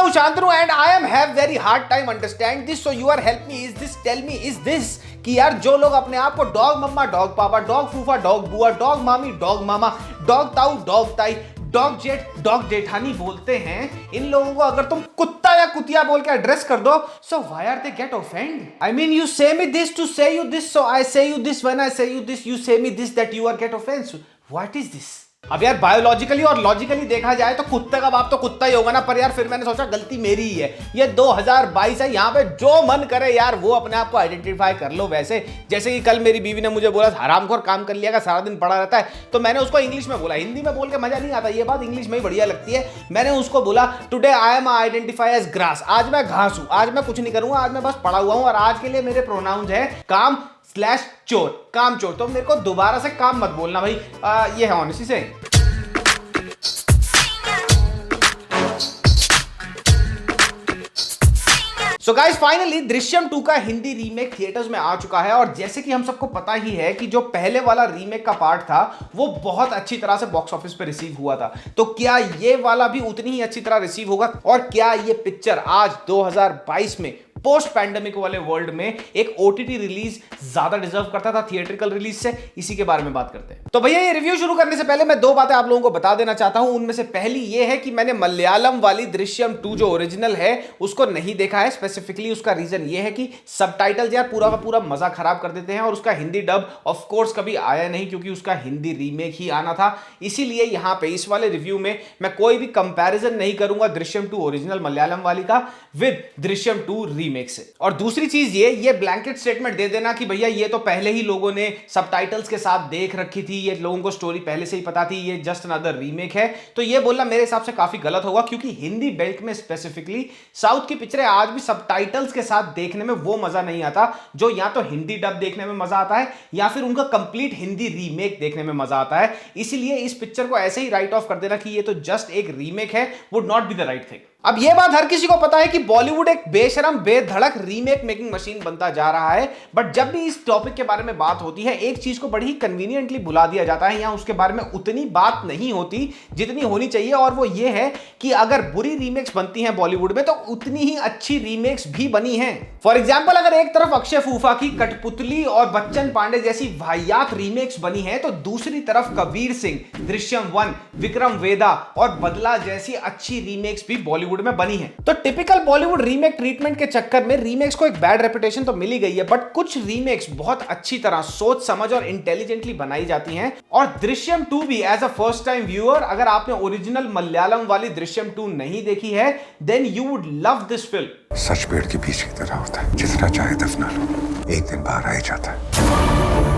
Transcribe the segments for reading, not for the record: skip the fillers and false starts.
हूं Shantanu and I am have very hard time understand this, so you are help me, is this, tell me, is this कि यार जो लोग अपने आप को डॉग मम्मा, डॉग पापा, डॉग फूफा, डॉग बुआ, डॉग मामी, डॉग मामा, डॉग ताऊ, डॉग ताई, डॉग जेठ, डॉग जेठानी बोलते हैं, इन लोगों को अगर तुम कुत्ता या कुतिया बोल के एड्रेस कर दो, so why are they get offend? I mean you say me this to say you this, so I say you this, when I say you this, you say me this that you are get offence. What is this? अब यार biologically और logically देखा जाए तो कुत्ते का बाप तो कुत्ता ही होगा ना, पर यार फिर मैंने सोचा गलती मेरी ही है। ये 2022 है, यहाँ पे जो मन करे यार वो अपने आप को आइडेंटिफाई कर लो। वैसे जैसे कि कल मेरी बीवी ने मुझे बोला हरामखोर काम कर लिया, सारा दिन पड़ा रहता है, तो मैंने उसको इंग्लिश में बोला। हिंदी में बोल के मजा नहीं आता, ये बात इंग्लिश में ही बढ़िया लगती है। मैंने उसको बोला today I am identify as grass, आज मैं घास हूं, आज मैं कुछ नहीं करूंगा, आज मैं बस पड़ा हुआ हूं और आज के लिए मेरे प्रोनाउंस है काम स्लैश चोर, काम चोर। तो मेरे को दोबारा से काम मत बोलना भाई, ये है ऑनेस्टी से। सो गाइस फाइनली दृश्यम 2 का हिंदी रीमेक थिएटर्स में आ चुका है और जैसे कि हम सबको पता ही है कि जो पहले वाला रीमेक का पार्ट था वो बहुत अच्छी तरह से बॉक्स ऑफिस पे रिसीव हुआ था, तो क्या ये वाला भी उतनी ही अच्छी तरह रिसीव होगा और क्या ये पिक्चर आज 2022 में पोस्ट पैंडेमिक वाले वर्ल्ड में एक ओटीटी रिलीज ज्यादा डिजर्व करता था थिएट्रिकल रिलीज से? इसी के बारे में बात करते हैं। तो भैया ये रिव्यू शुरू करने से पहले मैं दो बातें आप लोगों को बता देना चाहता हूं। उनमें से पहली ये है कि मैंने मलयालम वाली दृश्यम 2 जो ओरिजिनल है उसको नहीं देखा है। स्पेसिफिकली उसका रीजन ये है कि सबटाइटल्स यार पूरा का पूरा मजा खराब कर देते हैं और उसका हिंदी डब ऑफ कोर्स कभी आया नहीं क्योंकि उसका हिंदी रीमेक ही आना था। इसीलिए यहां पे इस वाले रिव्यू में मैं कोई भी कंपैरिजन नहीं करूंगा दृश्यम 2 ओरिजिनल मलयालम वाली का विद दृश्यम 2 रीमेक से। और दूसरी चीज ये ब्लैंकेट स्टेटमेंट दे देना कि भैया ये तो पहले ही लोगों ने सबटाइटल्स के साथ देख रखी थी, ये लोगों को स्टोरी पहले से ही पता थी, ये जस्ट अनदर रीमेक है, तो ये बोलना मेरे हिसाब से काफी गलत होगा क्योंकि हिंदी बेल्ट में स्पेसिफिकली साउथ की पिक्चरें आज भी सबटाइटल्स के साथ देखने में वो मजा नहीं आता जो या तो हिंदी डब देखने में मजा आता है या फिर उनका कंप्लीट हिंदी रीमेक देखने में मजा आता है। इसीलिए इस पिक्चर को ऐसे ही राइट ऑफ कर देना कि ये तो जस्ट एक रीमेक है would not be the right thing. अब यह बात हर किसी को पता है कि बॉलीवुड एक बेशरम बेधड़क रीमेक मेकिंग मशीन बनता जा रहा है, बट जब भी इस टॉपिक के बारे में बात होती है एक चीज को बड़ी ही कन्वीनियंटली भुला दिया जाता है या उसके बारे में उतनी बात नहीं होती जितनी होनी चाहिए, और वो ये है कि अगर बुरी रीमेक्स बनती हैं बॉलीवुड में तो उतनी ही अच्छी रीमेक्स भी बनी हैं। फॉर एग्जाम्पल अगर एक तरफ अक्षय फूफा की कठपुतली और बच्चन पांडे जैसी वाहियात रीमेक्स बनी है तो दूसरी तरफ कबीर सिंह, दृश्यम 1, विक्रम वेदा और बदला जैसी अच्छी रीमेक्स भी बॉलीवुड में बनी है। तो टिपिकल बॉलीवुड रीमेक ट्रीटमेंट के चक्कर में रीमेक्स को एक बैड रेपुटेशन तो मिली गई है, बट कुछ रीमेक्स बहुत अच्छी तरह सोच समझ और इंटेलिजेंटली बनाई जाती हैं। और दृश्यम 2 भी as a first time viewer अगर आपने ओरिजिनल मलयालम वाली दृश्यम 2 नहीं देखी है then you would love this film. सच पेड़ के बीच की तरह होता है, जितना चाहे दफना लो एक दिन बाहर आ ही जाता है।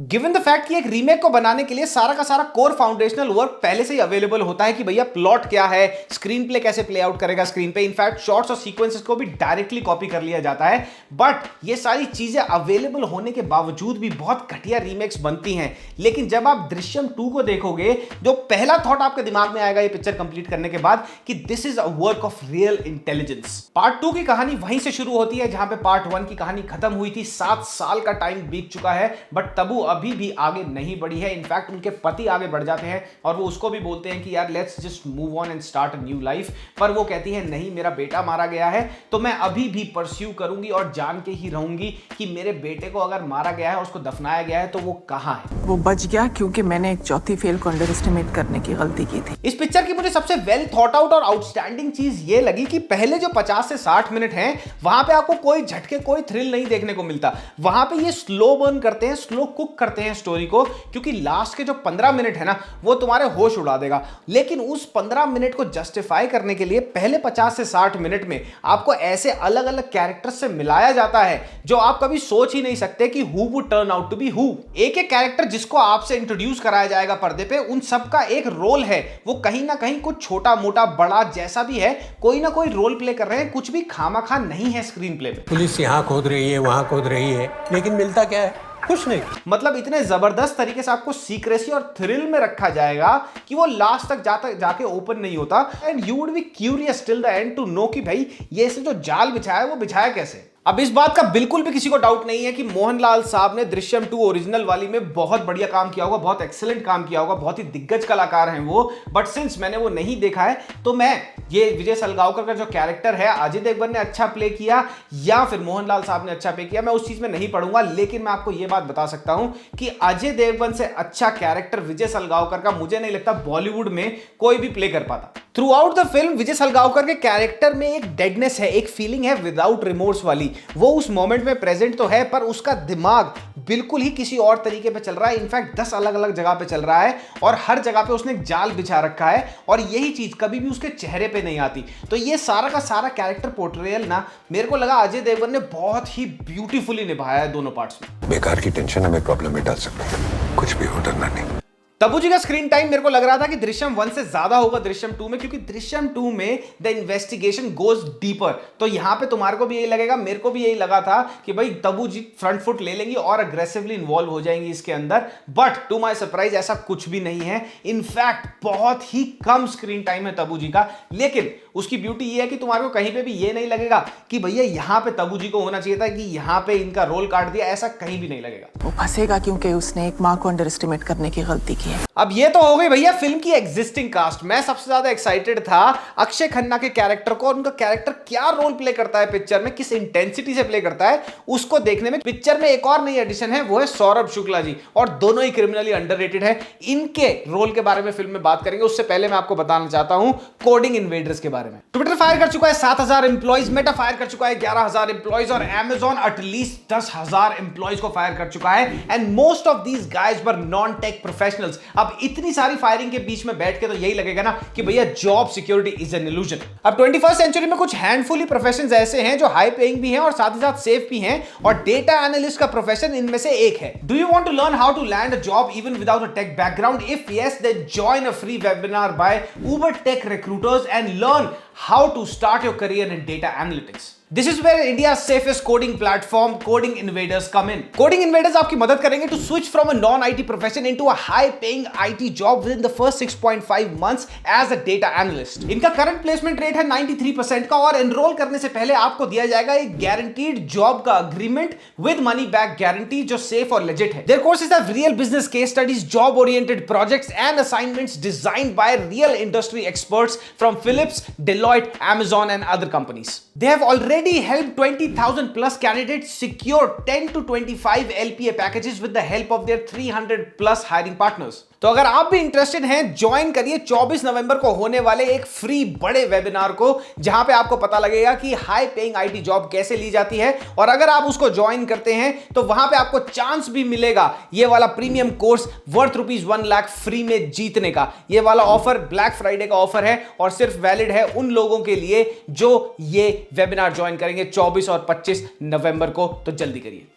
गिवन द फैक्ट कि एक रीमेक को बनाने के लिए सारा का सारा कोर फाउंडेशनल वर्क पहले से ही अवेलेबल होता है कि भैया प्लॉट क्या है, स्क्रीन प्ले कैसे प्ले आउट करेगा स्क्रीन पे, इनफैक्ट शॉट्स और सीक्वेंसेस को भी डायरेक्टली कॉपी कर लिया जाता है, बट ये सारी चीजें अवेलेबल होने के बावजूद भी बहुत घटिया रीमेक्स बनती हैं। लेकिन जब आप दृश्यम 2 को देखोगे जो पहला थॉट आपके दिमाग में आएगा ये पिक्चर कंप्लीट करने के बाद कि this is a work of real intelligence. Part 2 की कहानी वहीं से शुरू होती है जहां पे पार्ट 1 की कहानी खत्म हुई थी। 7 साल का टाइम बीत चुका है बट तबू अभी भी आगे नहीं बढ़ी है। इनफैक्ट उनके पति आगे बढ़ जाते हैं और वो उसको भी बोलते हैं कि यार let's just move on and start a new life, पर वो कहती है नहीं मेरा बेटा मारा गया है तो मैं अभी भी परस्यू करूंगी और जान के ही रहूंगी कि मेरे बेटे को अगर मारा गया है उसको दफनाया गया है तो वो कहां है। वो बच गया क्योंकि मैंने एक चौथी फेल को अंडर एस्टिमेट करने की गलती की थी। इस पिक्चर की मुझे सबसे वेल थॉट आउट और आउटस्टैंडिंग चीज ये लगी कि पहले जो 50 से 60 मिनट हैं वहां पे आपको कोई झटके कोई थ्रिल नहीं देखने को मिलता। वहां पे ये स्लो बर्न करते हैं, स्लो कुक करते हैं स्टोरी को, क्योंकि लास्ट के जो 15 मिनट है ना वो तुम्हारे होश उड़ा देगा। लेकिन उस 15 मिनट को जस्टिफाई करने के लिए पहले 50 से 60 मिनट में आपको ऐसे अलग अलग कैरेक्टर्स से मिलाया जाता है जो आप कभी सोच ही नहीं सकते कि who would turn out to be who. एक एक कैरेक्टर जिसको आपसे इंट्रोड्यूस कराया जाएगा पर्दे पे उन सबका एक रोल है, वो कहीं ना कहीं कुछ छोटा मोटा बड़ा जैसा भी है कोई ना कोई रोल प्ले कर रहे हैं, कुछ भी खामाखा नहीं है स्क्रीन प्ले में। पुलिस यहाँ खोद रही है वहां खोद रही है लेकिन मिलता क्या है, कुछ नहीं। मतलब इतने जबरदस्त तरीके से आपको सीक्रेसी और थ्रिल में रखा जाएगा कि वो लास्ट तक जाके ओपन नहीं होता and you would be curious till the end to know कि भाई ये इसने जो जाल बिछाया है वो बिछाया कैसे। अब इस बात का बिल्कुल भी किसी को डाउट नहीं है कि मोहनलाल साहब ने दृश्यम 2 ओरिजिनल वाली में बहुत बढ़िया काम किया होगा, बहुत एक्सीलेंट काम किया होगा, बहुत ही दिग्गज कलाकार हैं वो। बट सिंस मैंने वो नहीं देखा है तो मैं ये विजय सलगांवकर का जो कैरेक्टर है अजय देवगन ने अच्छा प्ले किया या फिर मोहनलाल साहब ने अच्छा प्ले किया, मैं उस चीज में नहीं पढ़ूंगा। लेकिन मैं आपको यह बात बता सकता हूं कि अजय देवगन से अच्छा कैरेक्टर विजय सलगांवकर का मुझे नहीं लगता बॉलीवुड में कोई भी प्ले कर पाता। थ्रू आउट द फिल्म विजय सलगांवकर के कैरेक्टर में एक डेडनेस है, एक फीलिंग है विदाउट रिमोर्स वाली। वो उस मोमेंट में प्रेजेंट तो है पर उसका दिमाग बिल्कुल ही किसी और तरीके पे चल रहा है। इनफैक्ट 10 अलग अलग जगह पे चल रहा है और हर जगह पे उसने एक जाल बिछा रखा है और यही चीज कभी भी उसके चेहरे पे नहीं आती। तो ये सारा का सारा कैरेक्टर पोर्ट्रेयल ना मेरे को लगा अजय देवगन ने बहुत ही ब्यूटीफुली निभाया है दोनों पार्ट्स में। बेकार की टेंशन हमें प्रॉब्लम में डाल सकती है, कुछ भी हो डरना नहीं। तब्बू जी का स्क्रीन टाइम मेरे को लग रहा था कि दृश्यम 1 से ज्यादा होगा दृश्यम 2 में, क्योंकि दृश्यम 2 में द इन्वेस्टिगेशन गोज डीपर। तो यहां पे तुम्हारे को भी यही लगेगा, मेरे को भी यही लगा था कि भाई तब्बू जी फ्रंट फुट ले लेंगी और अग्रेसिवली इन्वॉल्व हो जाएंगी इसके अंदर। बट टू माय सरप्राइज ऐसा कुछ भी नहीं है। इनफैक्ट बहुत ही कम स्क्रीन टाइम है तब्बू जी का, लेकिन उसकी ब्यूटी ये है कि तुम्हारे को कहीं पे भी ये नहीं लगेगा कि भैया यहां पे तब्बू जी को होना चाहिए था, कि यहां पे इनका रोल काट दिया, ऐसा कहीं भी नहीं लगेगा। वो फंसेगा क्योंकि उसने एक माँ को अंडर एस्टिमेट करने की गलती की है। अब ये तो हो गई भैया फिल्म की एग्जिस्टिंग कास्ट। मैं सबसे ज्यादा एक्साइटेड था अक्षय खन्ना के कैरेक्टर को, और उनका कैरेक्टर क्या रोल प्ले करता है पिक्चर में, किस इंटेंसिटी से प्ले करता है उसको देखने में। पिक्चर में एक और नई एडिशन है, वो है सौरभ शुक्ला जी, और दोनों ही क्रिमिनली अंडररेटेड है। इनके रोल के बारे में फिल्म में बात करेंगे, उससे पहले मैं आपको बताना चाहता हूं कोडिंग इन्वेडर्स के बारे में। ट्विटर फायर कर चुका है 7,000 एम्प्लॉइज, मेटा फायर कर चुका है 11,000 एम्प्लॉइज, और अमेजॉन एटलीस्ट 10,000 एम्प्लॉइज को फायर कर चुका है। And most of these guys were non tech professionals. अब इतनी सारी फायरिंग के बीच में बैठ के तो यही लगेगा ना कि भैया job security is an illusion. अब 21st सेंचुरी में कुछ हैंडफुल ही प्रोफेशंस ऐसे हैं जो हाई पेइंग भी हैं और साथ ही साथ सेफ भी हैं, और डेटा एनालिस्ट का प्रोफेशन इनमें से एक है। Do you want to learn how to land a job even without a tech background? If yes, then join a free webinar by Uber Tech Recruiters and learn how to start your career in data analytics. This is where India's safest coding platform, Coding Invaders, come in. Coding Invaders आपकी मदद करेंगे to switch from a non-IT profession into a high-paying IT job within the first 6.5 months as a data analyst. इनका current placement rate है 93% का, और enroll करने से पहले आपको दिया जाएगा एक guaranteed job का agreement with money back guarantee जो safe और legit है. Their courses have real business case studies, job-oriented projects and assignments designed by real industry experts from Philips, Deloitte, Amazon and other companies. They have already helped 20,000 plus candidates secure 10 to 25 LPA packages with the help of their 300 plus hiring partners. तो अगर आप भी interested हैं, join करिए 24 नवंबर को होने वाले एक फ्री बड़े वेबिनार को, जहां पे आपको पता लगेगा कि हाई पेइंग आईटी जॉब कैसे ली जाती है। और अगर आप उसको ज्वाइन करते हैं तो वहां पे आपको चांस भी मिलेगा ये वाला premium course worth ₹1 lakh free में जीतने का। ये वाला ऑफर ब्लैक फ्राइडे का ऑफर है और सिर्फ वैलिड है उन लोगों के लिए जो ये वेबिनार ज्वाइन करेंगे 24 और 25 नवंबर को। तो जल्दी करिए।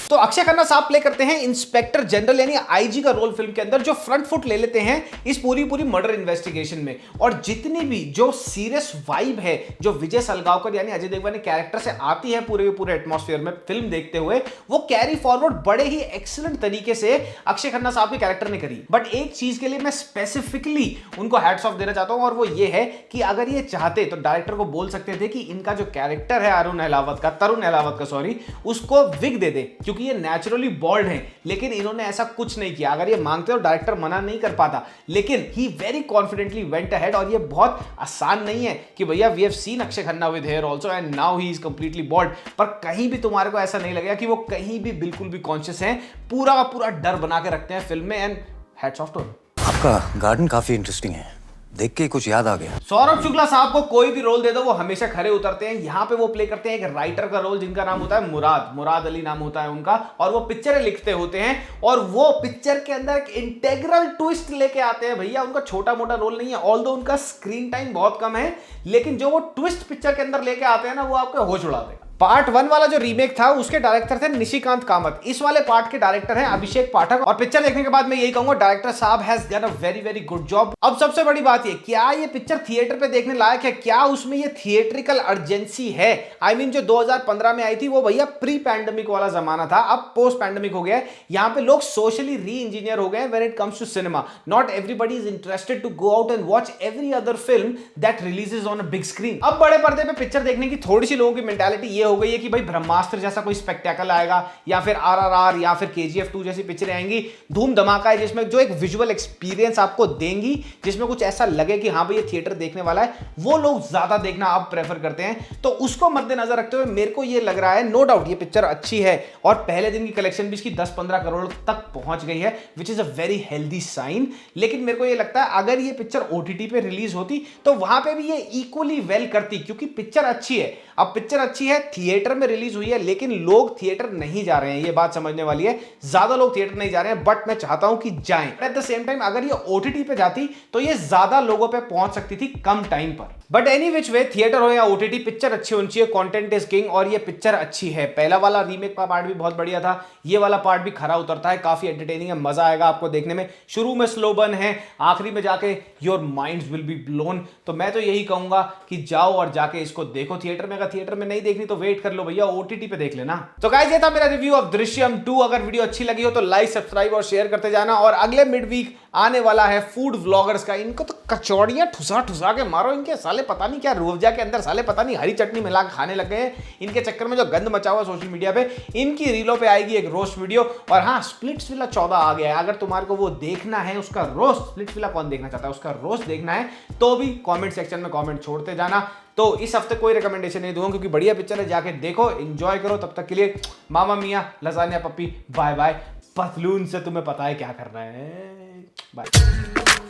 तो अक्षय खन्ना साहब प्ले करते हैं इंस्पेक्टर जनरल यानी आईजी का रोल फिल्म के अंदर, जो फ्रंट फुट ले लेते हैं इस पूरी मर्डर इन्वेस्टिगेशन में। और जितनी भी जो सीरियस वाइब है जो विजय सलगांवकर यानी अजय देवगन के कैरेक्टर से आती है पूरे के पूरे एटमॉस्फेयर में फिल्म देखते हुए, वो कैरी फॉरवर्ड बड़े ही एक्सीलेंट तरीके से अक्षय खन्ना साहब के कैरेक्टर ने करी। बट एक चीज के लिए मैं स्पेसिफिकली उनको हैट्स ऑफ देना चाहता हूं, और वो ये है कि अगर ये चाहते तो डायरेक्टर को बोल सकते थे कि इनका जो कैरेक्टर है तरुण अहलावत का उसको विग दे दे, क्योंकि ये नेचुरली बॉल्ड हैं। लेकिन इन्होंने ऐसा कुछ नहीं किया। अगर ये मांगते तो डायरेक्टर मना नहीं कर पाता, लेकिन he very confidently went ahead. और ये बहुत आसान नहीं है कि भैया we have seen Akshaye Khanna with hair also and now he is completely bald, पर कहीं भी तुम्हारे को ऐसा नहीं लगेगा कि वो कहीं भी बिल्कुल भी कॉन्शियस हैं। पूरा डर बना के रखते हैं फिल्म में, एंड हैट्स ऑफ टू। आपका गार्डन काफी इंटरेस्टिंग है, देख के कुछ याद आ गया। सौरभ शुक्ला साहब को कोई भी रोल दे दो वो हमेशा खरे उतरते हैं। यहाँ पे वो प्ले करते हैं एक राइटर का रोल जिनका नाम होता है मुराद अली नाम होता है उनका, और वो पिक्चरें लिखते होते हैं और वो पिक्चर के अंदर एक इंटेग्रल ट्विस्ट लेके आते हैं। भैया उनका छोटा मोटा रोल नहीं है, ऑल्दो उनका स्क्रीन टाइम बहुत कम है, लेकिन जो वो ट्विस्ट पिक्चर के अंदर लेके आते हैं ना, वो आपके होश उड़ा देगा। पार्ट 1 वाला जो रीमेक था उसके डायरेक्टर थे निशिकांत कामत, इस वाले पार्ट के डायरेक्टर हैं अभिषेक पाठक। और पिक्चर देखने के बाद मैं यही कहूंगा डायरेक्टर साहब has done a very good job. अब सबसे बड़ी बात ये, क्या ये पिक्चर थिएटर पे देखने लायक है? क्या उसमें ये थिएट्रिकल अर्जेंसी है? आई मीन जो 2015 में आई थी वो भैया प्री पैंडेमिक वाला जमाना था, अब पोस्ट पैंडेमिक हो गया। यहाँ पे लोग सोशली री इंजीनियर हो गए when it comes to cinema. Not everybody is interested to go out and watch every other film that releases on a big screen. अब बड़े पर्दे पे पिक्चर देखने की थोड़ी सी लोगों की मेंटालिटी ये हो गई है कि भाई ब्रह्मास्त्र जैसा कोई स्पेक्टेकल आएगा या फिर आरआरआर या फिर केजीएफ 2 जैसी पिक्चरें आएंगी। धूम धमाका है जिसमें जो एक विजुअल एक्सपीरियंस आपको देंगी, जिसमें कुछ ऐसा लगे कि हाँ भाई ये थिएटर देखने वाला है, वो लोग ज्यादा देखना अब प्रेफर करते हैं। तो उसको मद्देनजर रखते हुए मेरे को ये लग रहा है, नो डाउट ये पिक्चर अच्छी है और पहले दिन की कलेक्शन भी इसकी 10-15 करोड़ तक पहुंच गई है, which is a very healthy sign. लेकिन मेरे को ये लगता है अगर ये पिक्चर ओटीटी पे रिलीज होती तो वहां पे भी ये इक्वली वेल करती, क्योंकि पिक्चर अच्छी है। अब पिक्चर अच्छी है, थिएटर में रिलीज हुई है, लेकिन लोग थिएटर नहीं जा रहे हैं, ये बात समझने वाली है। ज्यादा लोग थिएटर नहीं जा रहे हैं, बट मैं चाहता हूं कि जाएं। एट द सेम टाइम अगर ये ओटीटी पे जाती तो ये ज्यादा लोगों पे पहुंच सकती थी कम टाइम पर। But any which way, theatre हो या ओटीटी, पिक्चर अच्छी होनी चाहिए, कंटेंट इज किंग, और ये पिक्चर अच्छी है। पहला वाला रीमेक का पार्ट भी बहुत बढ़िया था, ये वाला पार्ट भी खरा उतरता है, काफी एंटरटेनिंग है, मजा आएगा आपको देखने में। शुरू में स्लो बर्न है, आखिरी में जाके your minds will be blown. तो मैं तो यही कहूंगा कि जाओ और जाके इसको देखो थिएटर में। अगर थिएटर में नहीं देखनी तो वेट कर लो भैया, ओटीटी पे देख लेना। तो गाइस ये था मेरा रिव्यू ऑफ दृश्यम 2। अगर वीडियो अच्छी लगी हो तो लाइक, सब्सक्राइब और शेयर करते जाना। और अगले मिड वीक आने वाला है फूड व्लॉगर्स का। इनको तो कचौड़ियां ठुसा ठुसा के मारो, इनके साले पता नहीं क्या रूअफ़ज़ा के अंदर साले पता नहीं हरी चटनी मिला के खाने लगे हैं। इनके चक्कर में जो गंद मचा हुआ सोशल मीडिया पे, इनकी रीलों पे आएगी एक रोस्ट वीडियो। और हाँ, स्प्लिट्सविला 14 आ गया है, अगर तुम्हारे को वो देखना है, उसका रोस्ट, स्प्लिट्सविला कौन देखना चाहता है, उसका रोस्ट देखना है तो भी कमेंट सेक्शन में कमेंट छोड़ते जाना। तो इस हफ्ते कोई रिकमेंडेशन नहीं दूंगा क्योंकि बढ़िया पिक्चर है, जाके देखो, एंजॉय करो। तब तक के लिए मामा मियां, लसानिया पप्पी, बाय बाय। पतलून से तुम्हें पता है क्या करना है। बाय।